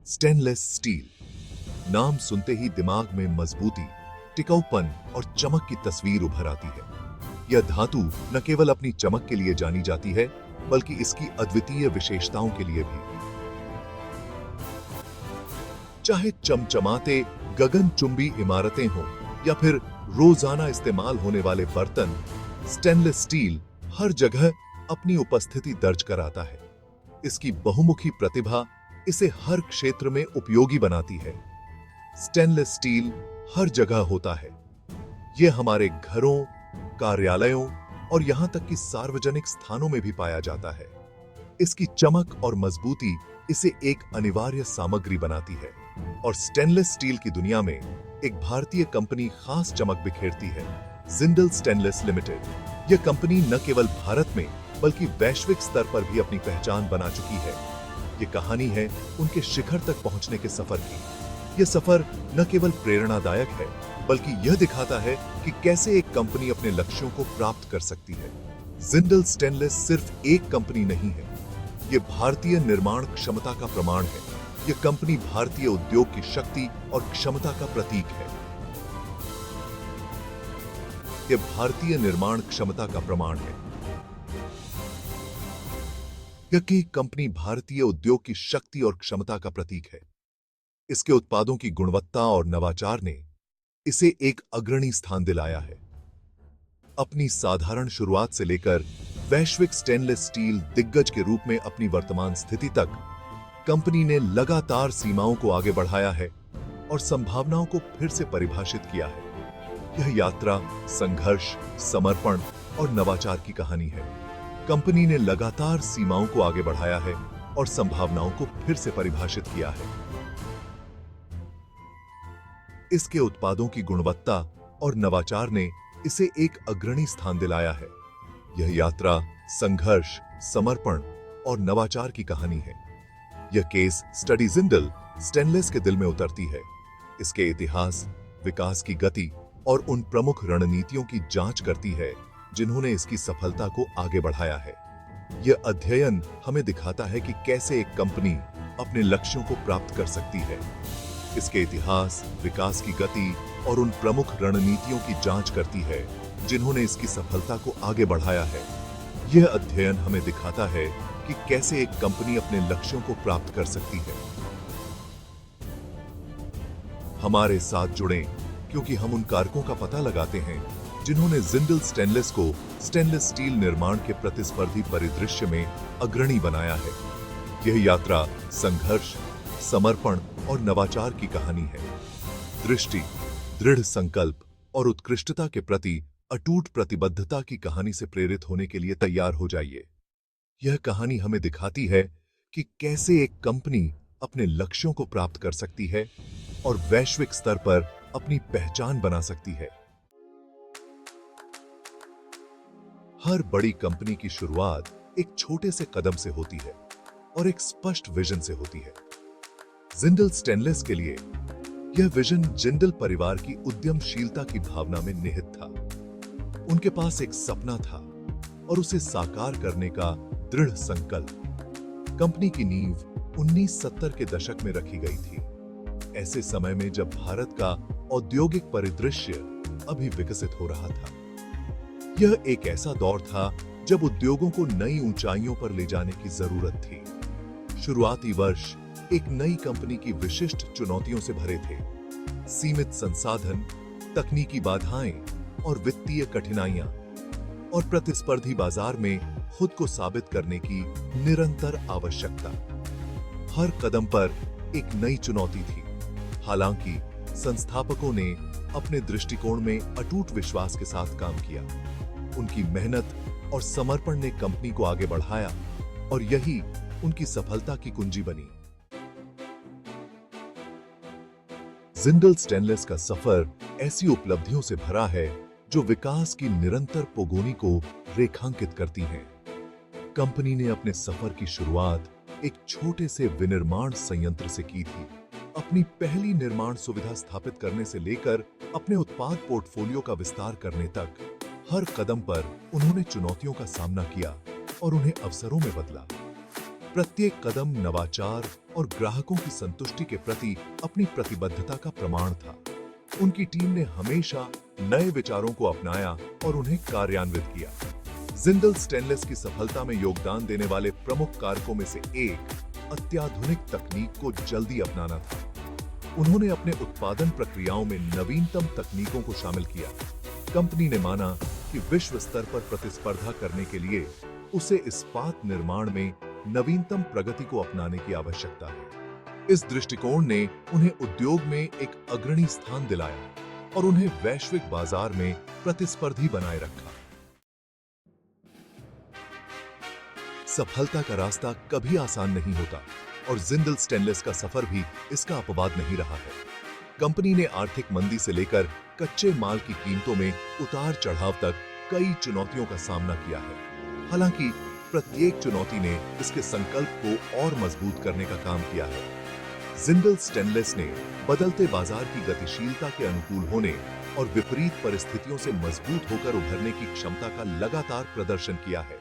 Stainless steel नाम सुनते ही दिमाग में मजबूती, टिकाऊपन और चमक की तस्वीर उभर आती है। यह धातु न केवल अपनी चमक के लिए जानी जाती है, बल्कि इसकी अद्वितीय विशेषताओं के लिए भी। चाहे चमचमाते गगनचुंबी इमारतें हों या फिर रोजाना इस्तेमाल होने वाले बर्तन, स्टेनलेस स्टील हर जगह अपनी उपस्थिति दर्ज कराता है। इसकी बहुमुखी प्रतिभा इसे हर क्षेत्र में उपयोगी बनाती है। स्टेनलेस स्टील हर जगह होता है। यह हमारे घरों, कार्यालयों और यहां तक कि सार्वजनिक स्थानों में भी पाया जाता है। इसकी चमक और मजबूती इसे एक अनिवार्य सामग्री बनाती है और स्टेनलेस स्टील की दुनिया में एक भारतीय कंपनी खास चमक बिखेरती है, जिंदल स्टेनलेस लिमिटेड। यह कंपनी न केवल भारत में बल्कि वैश्विक स्तर पर भी अपनी पहचान बना चुकी है। ये कहानी है उनके शिखर तक पहुंचने के सफर की। यह सफर न केवल प्रेरणादायक है, बल्कि यह दिखाता है कि कैसे एक कंपनी अपने लक्ष्यों को प्राप्त कर सकती है। जिंदल स्टेनलेस सिर्फ एक कंपनी नहीं है, यह भारतीय निर्माण क्षमता का प्रमाण है। यह कंपनी भारतीय उद्योग की शक्ति और क्षमता का प्रतीक है। यह भारतीय निर्माण क्षमता का प्रमाण है। यह कंपनी भारतीय उद्योग की शक्ति और क्षमता का प्रतीक है। इसके उत्पादों की गुणवत्ता और नवाचार ने इसे एक अग्रणी स्थान दिलाया है। अपनी साधारण शुरुआत से लेकर वैश्विक स्टेनलेस स्टील दिग्गज के रूप में अपनी वर्तमान स्थिति तक कंपनी ने लगातार सीमाओं को आगे बढ़ाया है और संभावनाओं को फिर से परिभाषित किया है। यह यात्रा संघर्ष, समर्पण और नवाचार की कहानी है। कंपनी ने लगातार सीमाओं को आगे बढ़ाया है और संभावनाओं को फिर से परिभाषित किया है। इसके उत्पादों की गुणवत्ता और नवाचार ने इसे एक अग्रणी स्थान दिलाया है। यह यात्रा संघर्ष, समर्पण और नवाचार की कहानी है। यह केस स्टडी जिंदल स्टेनलेस के दिल में उतरती है। इसके इतिहास, विकास की गति और उन प्रमुख रणनीतियों की जांच करती है जिन्होंने इसकी सफलता को आगे बढ़ाया है। यह अध्ययन हमें दिखाता है कि कैसे एक कंपनी अपने लक्ष्यों को प्राप्त कर सकती है। इसके इतिहास, विकास की गति और उन प्रमुख रणनीतियों की जांच करती है जिन्होंने इसकी सफलता को आगे बढ़ाया है। यह अध्ययन हमें दिखाता है कि कैसे एक कंपनी अपने लक्ष्यों को प्राप्त कर सकती है। हमारे साथ जुड़ें, क्योंकि हम उन कारकों का पता लगाते हैं जिन्होंने जिंदल स्टेनलेस को स्टेनलेस स्टील निर्माण के प्रतिस्पर्धी परिदृश्य में अग्रणी बनाया है। यह यात्रा संघर्ष, समर्पण और नवाचार की कहानी है। दृष्टि, दृढ़ संकल्प और उत्कृष्टता के प्रति अटूट प्रतिबद्धता की कहानी से प्रेरित होने के लिए तैयार हो जाइए। यह कहानी हमें दिखाती है कि कैसे एक कंपनी अपने लक्ष्यों को प्राप्त कर सकती है और वैश्विक स्तर पर अपनी पहचान बना सकती है। हर बड़ी कंपनी की शुरुआत एक छोटे से कदम से होती है और एक स्पष्ट विजन से होती है। जिंदल स्टेनलेस के लिए यह विजन जिंदल परिवार की उद्यमशीलता की भावना में निहित था। उनके पास एक सपना था और उसे साकार करने का दृढ़ संकल्प। कंपनी की नींव 1970 के दशक में रखी गई थी, ऐसे समय में जब भारत का औद्योगिक परिदृश्य अभी विकसित हो रहा था। यह एक ऐसा दौर था जब उद्योगों को नई ऊंचाइयों पर ले जाने की जरूरत थी। शुरुआती वर्ष एक नई कंपनी की विशिष्ट चुनौतियों से भरे थे। सीमित संसाधन, तकनीकी बाधाएं और वित्तीय कठिनाइयां, और प्रतिस्पर्धी बाजार में खुद को साबित करने की निरंतर आवश्यकता। हर कदम पर एक नई चुनौती थी। हालांकि संस्थापकों ने अपने दृष्टिकोण में अटूट विश्वास के साथ काम किया। उनकी मेहनत और समर्पण ने कंपनी को आगे बढ़ाया और यही उनकी सफलता की कुंजी बनी। जिंदल स्टेनलेस का सफर ऐसी उपलब्धियों से भरा है जो विकास की निरंतर पोगोनी को रेखांकित करती हैं। कंपनी ने अपने सफर की शुरुआत एक छोटे से विनिर्माण संयंत्र से की थी। अपनी पहली निर्माण सुविधा स्थापित करने से लेकर अपने उत्पाद पोर्टफोलियो का विस्तार करने तक हर कदम पर उन्होंने चुनौतियों का सामना किया और उन्हें अवसरों में बदला। प्रत्येक कदम नवाचार और ग्राहकों की संतुष्टि के प्रति अपनी प्रतिबद्धता का प्रमाण था। उनकी टीम ने हमेशा नए विचारों को अपनाया और उन्हें कार्यान्वित किया। जिंदल स्टेनलेस की सफलता में योगदान देने वाले प्रमुख कारकों में से एक अत्याधुनिक तकनीक को जल्दी अपनाना था। उन्होंने अपने उत्पादन प्रक्रियाओं में नवीनतम तकनीकों को शामिल किया। कंपनी ने माना कि विश्व स्तर पर प्रतिस्पर्धा करने के लिए उसे इस्पात निर्माण में नवीनतम प्रगति को अपनाने की आवश्यकता है। इस दृष्टिकोण ने उन्हें उद्योग में एक अग्रणी स्थान दिलाया और उन्हें वैश्विक बाजार में प्रतिस्पर्धी बनाए रखा। सफलता का रास्ता कभी आसान नहीं होता और जिंदल स्टेनलेस का सफर भी इसका अपवाद नहीं रहा है। कंपनी ने आर्थिक मंदी से लेकर कच्चे माल की कीमतों में उतार चढ़ाव तक कई चुनौतियों का सामना किया है। हालांकि प्रत्येक चुनौती ने इसके संकल्प को और मजबूत करने का काम किया है। जिंदल स्टेनलेस ने बदलते बाजार की गतिशीलता के अनुकूल होने और विपरीत परिस्थितियों से मजबूत होकर उभरने की क्षमता का लगातार प्रदर्शन किया है।